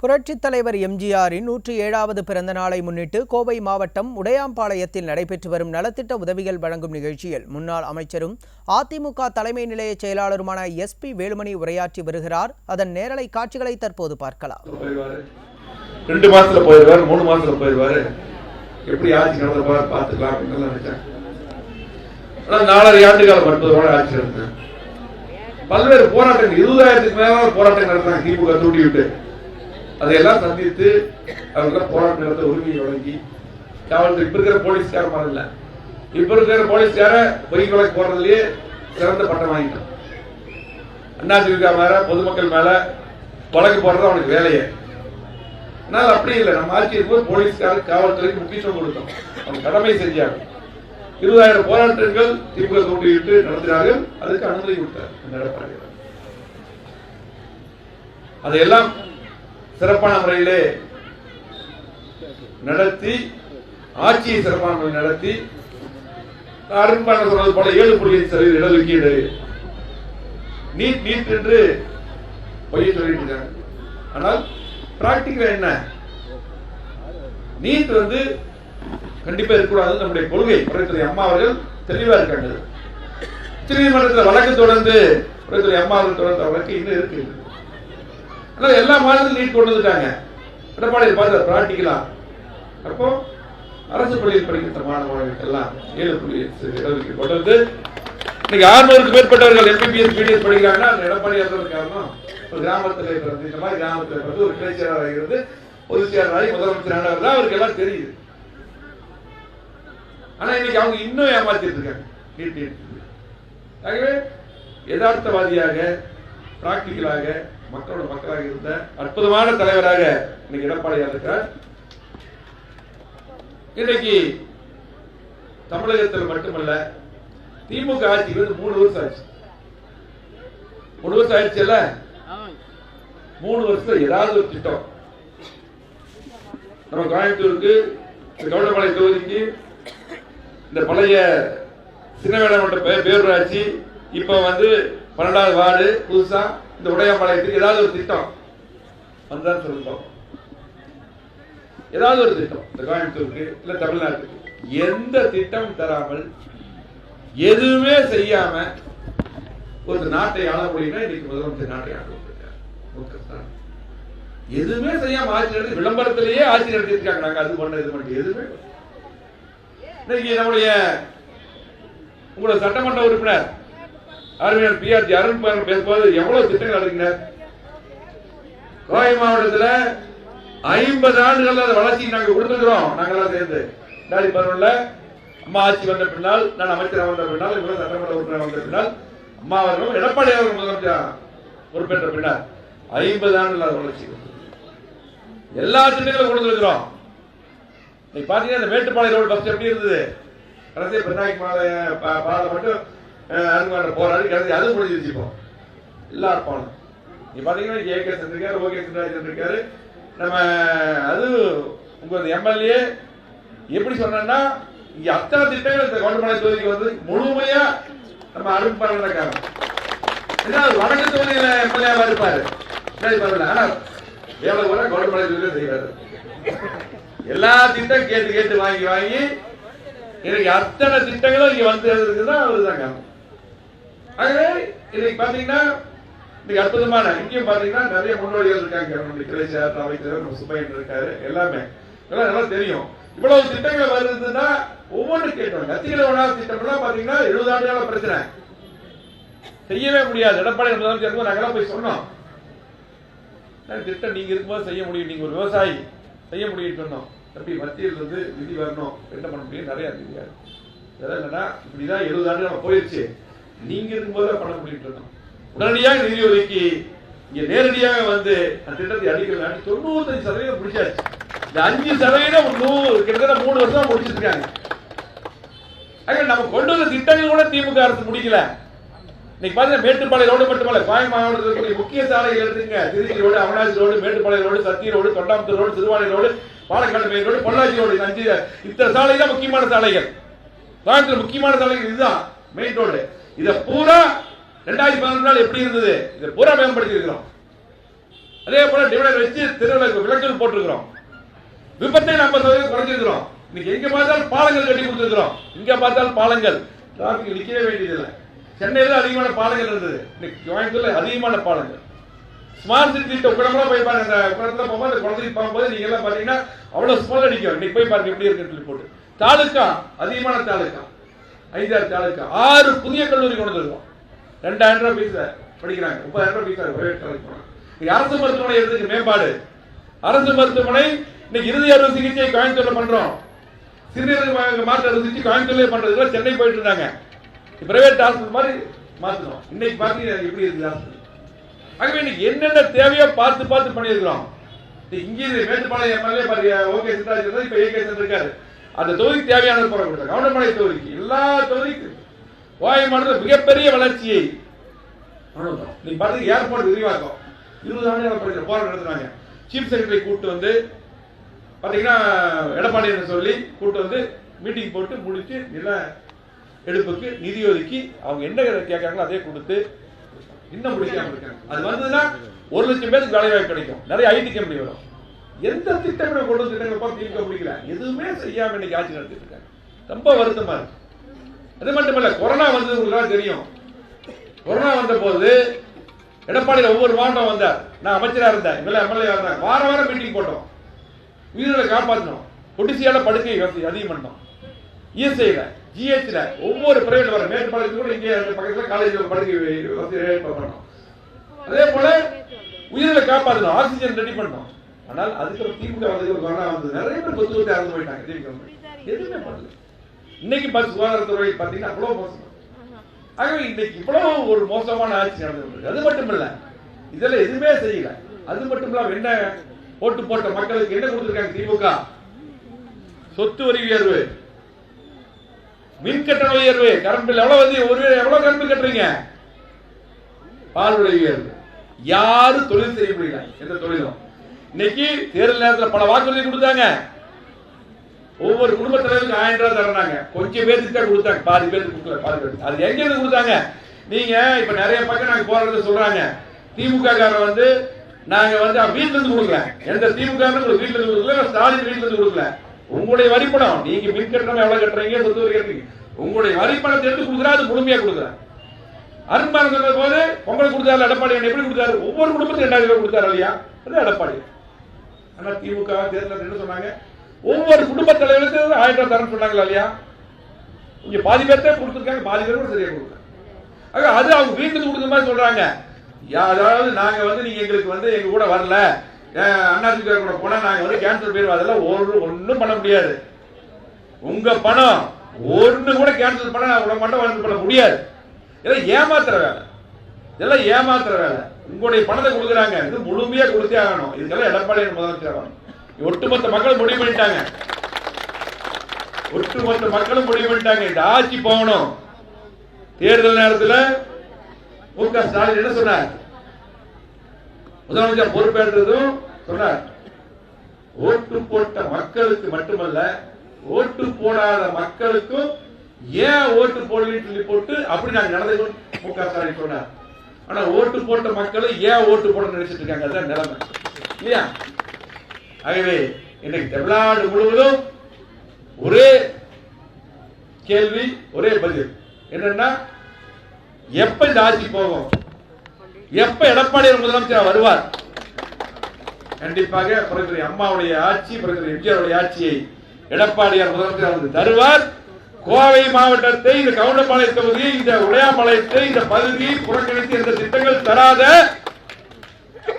புரட்சித் தலைவர் எம்ஜிஆரின் 107வது பிறந்த நாளை முன்னிட்டு கோவை மாவட்டம் உடையாம்பாளையத்தில் நடைபெற்று வரும் நலத்திட்ட உதவிகள் வழங்கும் நிகழ்ச்சியில் முன்னாள் அமைச்சரும் அதிமுக தலைமை நிலைய செயலாளருமான SP வேலுமணி உரையாற்றி வருகிறார். அதன் நேரலை காட்சிகளை தற்போது பார்க்கலாம். 2 மாசத்துல போயிடுவார், 3 மாசத்துல போயிடுவாரு, எப்படி ஆட்சி நடத்த பார்த்துக்கலாம் அப்படின்னு நினைச்சேன். ஆனால் 4.5 ஆண்டுகாலம் 9 ஆட்சி நடத்தினேன். பல்வேறு போராட்டங்கள் 20,000க்கு மேல போராட்டங்கள் நடத்தினாங்க திமுக தூண்டி விட்டு. அதையெல்லாம் சந்தித்து அவர்கள் போராட்டம் நடத்த உரிமையை வழங்கி காவல்துறை இப்ப இருக்கிற போலீஸ்கார மாதிரி இல்ல, இப்ப இருக்கிற போலீஸ்கார பொய் வழக்கு போறதுலயே சிறந்த பட்டம் வாங்கிட்டான். அதிமுக மேல பொதுமக்கள் மேல வழக்கு போடுறது அவனுக்கு வேலையே. ஆனால் அப்படி இல்லை, நம்ம ஆட்சி இருக்கும்போது போலீஸ்கார காவல்துறைக்கு முக்கியத்துவம் கொடுத்தோம், அவங்க கடமை செஞ்சாங்க. 20,000 போராட்டங்கள் திமுக தூண்டிவிட்டு நடத்தினார்கள், அதுக்கு அனுமதி கொடுத்தார். அதையெல்லாம் சிறப்பான முறையிலே நடத்தி, ஆட்சியை சிறப்பான முறையில் நடத்தி, அருண்பான சொன்னது போல 7.5% இடஒதுக்கீடு, நீட் என்று பொய்யை சொல்லிட்டு இருக்காங்க. ஆனால் பிராக்டிகல் என்ன? நீட் கண்டிப்பா இருக்கக்கூடாது நம்முடைய கொள்கை. புரட்சித்துறை அம்மா அவர்கள் தெளிவா இருக்காங்க. உச்சநீதிமன்றத்தில் வழக்கு தொடர்ந்து புரட்சித்துறை அம்மா அவர்கள் தொடர்ந்த வழக்கு இன்னும் இருக்கு. எல்லா மாநிலத்திலும் நீட் கொண்டு வந்துட்டாங்க. எடப்பாடி பார்த்து பிராக்டிக்கலா அப்போ அரசு பள்ளியில் படிக்கிற மாணவர்களுக்கு எல்லாம் 7.5% இடஒதுக்கீடு கொண்டு வந்து இன்னைக்கு 600க்கு மேற்பட்டவர்கள் MBBS BDS படிக்கிறாங்கன்னா எடப்பாடி அவர்கள் காரணம். ஒரு கிராமத்தில் பிறந்து, இந்த மாதிரி கிராமத்தில் பிறந்து ஒரு கிளை செயலாளர் ஆகிறது, பொதுச் செயலாளராகி முதலமைச்சர் ஆனவர் தான் அவருக்கு எல்லாம் தெரியுது. ஆனா இன்னைக்கு அவங்க இன்னும் ஏமாத்திட்டு இருக்காங்க. நீட் ஆகவே யதார்த்தவாதியாக பிராக்டிக்கலாக மக்களோட மக்களாக இருந்த அற்புதமான தலைவராக இன்னைக்கு எடப்பாடியார் இருக்கிறார். இன்னைக்கு தமிழகத்தில் மட்டுமல்ல, திமுக ஆட்சி 3 வருஷம் ஆச்சு. 3 வருஷம் ஆயிடுச்சு இல்ல? 3 வருஷம் ஏதாவது ஒரு திட்டம் நம்ம கோயம்புத்தூருக்கு, கவுண்டமலை தொகுதிக்கு, இந்த பழைய சின்னவேடமன்ற பேரூராட்சி, இப்ப 12வது வார்டு புதுசா இந்த உடையாம்பாளையத்துக்கு ஏதாவது ஒரு திட்டம் வந்தான்னு சொல்லுவோம். ஏதாவது ஒரு திட்டம் இந்த கோயம்புத்தூருக்கு இல்ல தமிழ்நாட்டுக்கு எந்த திட்டம் தராமல், எதுவுமே செய்யாம ஒரு நாட்டை ஆள முடியும்னா இன்னைக்கு முதலமைச்சர் நாட்டை ஆள முடியாது. எதுவுமே செய்யாம ஆட்சி நடத்தி, விளம்பரத்திலேயே ஆட்சி நடத்தி இருக்காங்க. நாங்க அது பண்ண இது பண்ணி எதுவுமே. இன்னைக்கு நம்முடைய உங்களோட சட்டமன்ற உறுப்பினர் அறிவியல் PRG அருண் பேசும்போது எவ்வளவு திட்டங்கள் நடத்தினார். கோவை மாவட்டத்தில் 50 ஆண்டுகள் வளர்ச்சி நாங்கள் கொடுத்துக்கிறோம். நாங்கெல்லாம் சேர்ந்து 2011 அம்மா ஆட்சி வந்த பின்னால், நான் அமைச்சராக வந்த பின்னால், இவ்வளவு சட்டமன்ற உறுப்பினர் வந்த பின்னால், அம்மா அவர்களும் எடப்பாடி அவர்கள் முதலமைச்சர் பொறுப்பேற்ற பின்னால் 50 ஆண்டுகள் வளர்ச்சி எல்லா திட்டங்களும் கொடுத்துருக்கிறோம். இன்னைக்கு பாத்தீங்கன்னா இந்த மேட்டுப்பாளைய ரோடு பஸ் எப்படி இருந்தது? கடைசி பெண்ணாய்க்கு பாதை மட்டும் போராடி கடைசி அது முடிஞ்சிருச்சு. இப்போ எல்லாரும் போனோம். நீ பாத்தீங்கன்னா AK சென்றிருக்காரு, OK சென்றிருக்காரு. நம்ம அது உங்க MLA எப்படி சொன்னா, இங்க அத்தனை திட்டங்கள் இந்த கவுண்டமலை தொகுதிக்கு முழுமையா நம்ம அருண்பாளர் காரணம். ஏன்னா வடக்கு தொகுதியில MLA இருப்பாரு, ஆனா வேலை கூட கவுண்டமலை தொகுதியில செய்வாரு. எல்லா திட்டம் கேட்டு கேட்டு வாங்கி வாங்கி எனக்கு அத்தனை திட்டங்களும் இங்க இருக்குன்னா அவருதான் காரணம். ஆகவே இன்னைக்கு பாத்தீங்கன்னா இன்னைக்கு அற்புதமான, இங்கேயும் பாத்தீங்கன்னா நிறைய முன்னோடிகள் இருக்காங்க. நம்முடைய கிளை செயலாளர் அமைச்சர் நம்ம சுப்பையன் இருக்காரு. எல்லாமே எல்லாம் நல்லா தெரியும். இவ்வளவு திட்டங்கள் வருதுன்னா ஒவ்வொன்று கேட்டோம். கத்திகளை உணவு திட்டம் எல்லாம் பாத்தீங்கன்னா 70 ஆண்டுகால பிரச்சனை, செய்யவே முடியாது. எடப்பாடி முதலமைச்சர் நாங்கெல்லாம் போய் சொன்னோம், திட்டம் நீங்க இருக்கும்போது செய்ய முடியும், நீங்க ஒரு விவசாயி செய்ய முடியும் சொன்னோம். தம்பி மத்தியில் விதி வரணும், என்ன பண்ண முடியும், நிறைய தெரியாது. இதெல்லாம் இல்லைன்னா இப்படிதான் 70 ஆண்டுகள் போயிருச்சு, நீங்க இருக்கும்போது பண்ண முடியும். உடனடியாக நிதி ஒதுக்கி இங்க நேரடியாக அந்த திட்டத்தை அடிக்கிறாங்க. 95% முடிச்சாச்சு. இந்த 5% கிட்டத்தட்ட 3 வருஷம் முடிச்சிருக்காங்க. நம்ம கொண்டு வந்த திட்டங்கள் கூட திமுக அரசு முடிக்கல. இன்னைக்கு பாத்தீங்கன்னா மேட்டுப்பாளைய ரோடு மட்டுமல்ல, கோயம் மாவட்டத்தில் முக்கிய சாலைகள் எடுத்துங்க. Trichy road, Avinashi road, Mettupalayam road, Sathy road, Thondamuthur road, Siruvani road, Palakkad main road, Pollachi road, 5 இத்தனை சாலை தான் முக்கியமான சாலைகள். கோயம்புத்தூர் முக்கியமான சாலைகள் இதுதான் மெயின் ரோடு. இதை பூரா 2014 எப்படி இருந்தது, இதை பூரா மேம்படுத்தி இருக்கிறோம். அதே போல டிவைடர் வச்சு தெருவில் விளக்குகள் போட்டிருக்கிறோம். விபத்தை 50% குறைஞ்சிருக்கிறோம். இன்னைக்கு எங்க பார்த்தாலும் பாலங்கள் கட்டி கொடுத்துருக்கிறோம். இங்க பார்த்தாலும் பாலங்கள், டிராபிக் நிக்கவே வேண்டியதில்லை. சென்னையில அதிகமான பாலங்கள் இருந்தது, இன்னைக்கு கோயம்புத்தூர்ல அதிகமான பாலங்கள். ஸ்மார்ட் சிட்டி திட்டம் குடமெல்லாம் போய் பாருங்க. அந்த குடத்துல போகும்போது அந்த குழந்தைக்கு போகும்போது நீங்க எல்லாம் பாத்தீங்கன்னா அவ்வளவு ஸ்மால் அடிக்கும். இன்னைக்கு போய் பாருங்க எப்படி இருக்குன்னு சொல்லி போட்டு. தாலுக்கா, அதிகமான தாலுக்கா, 5-6 தாலுக்கா, 6 புதிய கல்லூரி கொண்டு வந்துருக்கோம். 2000 ரூபாய் பீஸ் படிக்கிறாங்க, 30,000 ரூபாய் பீஸ் பிரைவேட் காலேஜ் போனாங்க. அரசு மருத்துவமனை எடுத்துக்கு மேம்பாடு. அரசு மருத்துவமனை இன்னைக்கு இறுதி அறுவை சிகிச்சை கோயம்புத்தூர்ல பண்றோம். சிறுநீரக மாற்று அறுவை சிகிச்சை கோயம்புத்தூர்ல பண்றது, சென்னை போயிட்டு இருந்தாங்க. பிரைவேட் ஹாஸ்பிட்டல் மாதிரி மாத்தணும். இன்னைக்கு பாத்தீங்கன்னா எப்படி இருக்கு ஹாஸ்பிட்டல். ஆகவே இன்னைக்கு என்னென்ன தேவையோ பார்த்து பார்த்து பண்ணியிருக்கிறோம். இங்கே மேட்டுப்பாளையம் எம்எல்ஏ பாருங்க, ஓகே சித்தாஜி இப்ப ஏகே இருக்காரு. அந்த தொகுதிக்கு தேவையான போற கொடுத்தாங்க. கவுண்டமலை தொகுதிக்கு, எல்லா தொகுதிக்கும் கோயம்புத்தூர் மிகப்பெரிய வளர்ச்சியை நீங்க பாத்தீங்க. ஏர்போர்ட் விரிவாக்கம் 20 ஆண்டு போராட்டம் நடத்துறாங்க. சீஃப் செக்ரட்டரி கூப்பிட்டு வந்து பாத்தீங்கன்னா எடப்பாடி சொல்லி கூப்பிட்டு வந்து மீட்டிங் போட்டு முடிச்சு நில எடுப்புக்கு நிதி ஒதுக்கி அவங்க என்ன கேட்கறாங்களோ அதே கொடுத்து இன்னும் முடிக்காம இருக்காங்க. அது வந்ததுன்னா 1 லட்சம் பேருக்கு வேலை வாய்ப்பு கிடைக்கும். நிறைய ஐடி கம்பெனி வரும். எந்த திட்டங்களை கொண்டு வந்து திட்டங்களை பார்த்து திமுக முடிக்கல, எதுவுமே செய்யாம இன்னைக்கு ஆட்சி நடத்திட்டு இருக்காங்க. ரொம்ப வருத்தமா இருக்கு. அது மட்டுமல்ல, கொரோனா வந்தது உங்களுக்கு தெரியும். கொரோனா வந்த போது எடப்பாடியில் ஒவ்வொரு மாவட்டம் வந்தார். நான் அமைச்சரா இருந்தேன், எம்எல்ஏ இருந்தாங்க. வாரம் மீட்டிங் போட்டோம். உயிர்களை காப்பாற்றணும். பொடிசியால படுக்கை அதிகம் பண்ணோம். இஎஸ்ஐல, ஜிஹெச்ல, ஒவ்வொரு பிரைவேட் வர மேட்டுப்பாளையத்துக்கு கூட இங்கே பக்கத்துல காலேஜ் படுக்கை பண்ணோம். அதே போல உயிர்களை காப்பாற்றணும், ஆக்சிஜன் ரெடி பண்ணோம். ஆனால் அதுக்கு திமுக வந்து நிறைய பேர் கொத்து இறந்து போயிட்டாங்க. எதுவுமே பண்ணல. இன்னைக்கு சுகாதாரத்துறை பாத்தீங்கன்னா அவ்வளவு மோசம். ஆகவே இன்னைக்கு இவ்வளவு ஒரு மோசமான ஆட்சி நடந்துருக்கு. அது மட்டும் இல்ல, இதெல்லாம் எதுவுமே செய்யல. அது மட்டும் இல்லாம என்ன ஓட்டு போட்ட மக்களுக்கு என்ன கொடுத்திருக்காங்க திமுக? சொத்து வரி உயர்வு, மின் கட்டண உயர்வு, கரண்ட் பில் எவ்வளவு வந்து எவ்வளவு கரண்ட் பில் கட்டுறீங்க? பால் விலை உயர்வு. யாரும் தொழில் செய்ய முடியல, எந்த தொழிலும். இன்னைக்கு தேர்தல் நேரத்தில் பல வாக்குறுதி கொடுத்தாங்க. ஒவ்வொரு குடும்ப தலைவருக்கு 1000 ரூபாய் தர்றாங்க. கொஞ்சம் பேருக்கு தான் கொடுத்தாங்க, பாதி பேருக்கு கொடுக்கல. பாதி பேருக்கு அது எங்க இருந்து கொடுத்தாங்க? நீங்க இப்ப நிறைய பக்கம் நாங்க போறது சொல்றாங்க. திமுக காரன் வந்து நாங்க வந்து வீட்டுல இருந்து கொடுக்கல, எந்த திமுக வீட்டுல இருந்து கொடுக்கல, ஸ்டாலின் வீட்டுல இருந்து கொடுக்கல. உங்களுடைய வரிப்பணம், நீங்க மின் கட்டணம் எவ்வளவு கட்டுறீங்க, சொத்து வரி கட்டுறீங்க, உங்களுடைய வரிப்பணத்தை எடுத்து கொடுக்குறா, அது முழுமையா கொடுக்குறேன். அருண்பாலம் சொன்ன போது பொங்கல் கொடுத்தாரு எடப்பாடி. எப்படி கொடுத்தாரு? ஒவ்வொரு குடும்பத்துக்கும் 2000 ரூபாய் கொடுத்தாரு இல்லையா? அது எடப்பாடி. ஆனா திமுக தேர்தல் என்ன சொன்னாங்க? ஒவ்வொரு குடும்ப தலைவருக்கு 1000 ரூபாய் தரணும் சொன்னாங்களா இல்லையா? இங்க பாதி பேர்த்தே கொடுத்துருக்காங்க, பாதி பேர் கூட சரியா கொடுக்குறாங்க. அது அவங்க வீட்டுக்கு கொடுக்குற மாதிரி சொல்றாங்க. அதாவது நாங்க வந்து நீங்க எங்களுக்கு வந்து எங்க கூட வரல, அண்ணாதிமுக கூட போனா நாங்க வந்து கேன்சல் போயிருவோம். அதெல்லாம் ஒன்னும் பண்ண முடியாது. உங்க பணம் ஒண்ணு கூட கேன்சல் பண்ண உங்களை மட்டும் வந்து பண்ண முடியாது. இதெல்லாம் ஏமாத்துற வேலை, இதெல்லாம் ஏமாத்துற வேலை. உங்களுடைய பணத்தை கொடுக்குறாங்க, இது முழுமையா கொடுத்தே ஆகணும். இதுக்கெல்லாம் எடப்பாடி முதலமைச்சர் ஆகணும். ஒட்டுமொத்த மக்களும் முடிவு பண்ணிட்டாங்க. ஒட்டுமொத்த மக்களும் முடிவு பண்ணிட்டாங்க. இந்த ஆட்சி போகணும். தேர்தல் நேரத்தில் மு.க. ஸ்டாலின் என்ன சொன்னார்? முதலமைச்சர் பொறுப்பேற்றதும் சொன்னார், ஓட்டு போட்ட மக்களுக்கு மட்டுமல்ல, ஓட்டு போடாத மக்களுக்கும் ஏன் ஓட்டு போடலன்னு சொல்லி போட்டு அப்படி நாங்க நடந்து மு.க. ஸ்டாலின் சொன்னார். ஆனா ஓட்டு போட்ட மக்களும் ஏன் ஓட்டு போட நினைச்சிட்டு இருக்காங்க, அதுதான் நிலைமை இல்லையா? ஆகவே இன்னைக்கு தமிழ்நாடு முழுவதும் ஒரே கேள்வி, ஒரே பதில் என்னன்னா, எப்ப இந்த ஆட்சி போகும், எப்ப எடப்பாடி முதலமைச்சர் வருவார்? கண்டிப்பாக பிறகு அம்மாவுடைய ஆட்சி, பிறகு எம்ஜிஆருடைய ஆட்சியை எடப்பாடியார் முதலமைச்சர் வந்து தருவார். கோவை மாவட்டத்தை, இந்த கவுண்டம்பாளையம் தொகுதியை, இந்த உடையாம்பாளையத்தை, இந்த பகுதியை புறக்கணித்து இந்த திட்டங்கள் தராத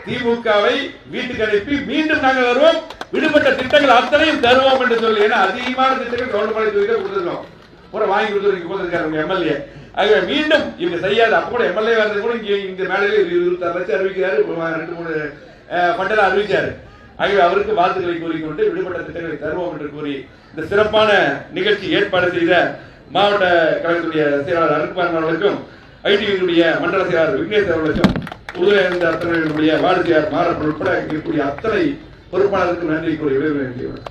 திமுகவை வீட்டுக்கு அனுப்பி மீண்டும் நாங்கள் வருவோம், விடுபட்ட திட்டங்கள் அத்தனையும் தருவோம் என்று சொல்லி. ஏன்னா அதிகமான திட்டங்கள் கவுண்டம்பாளையம் தொகுதியில் கொடுத்துருக்கோம், பூரா வாங்கி கொடுத்துருக்காங்க எம்எல்ஏ. ஆகவே மீண்டும் இவங்க செய்யாத, அப்ப கூட எம்எல்ஏ வரது கூட இந்த மேடையில் 26 லட்சம் அறிவிக்கிறாரு, 2-3 பண்டல அறிவிச்சாரு. ஆகவே அவருக்கு வாழ்த்துக்களை கூறிக்கொண்டு விடுபட்ட திட்டங்களை தருவோம் என்று கூறி இந்த சிறப்பான நிகழ்ச்சி ஏற்பாடு செய்த மாவட்ட கழகத்துடைய செயலாளர் அருண்குமார் அவர்களுக்கும், ஐடிவியினுடைய மண்டல செயலாளர் விக்னேஷ் அவர்களுக்கும், புதுவை வார்டு செயலாளர் மாறப்பன் உட்பட இருக்கக்கூடிய அத்தனை பொறுப்பாளருக்கு நன்றி கூறி விடைபெறுகிறேன்.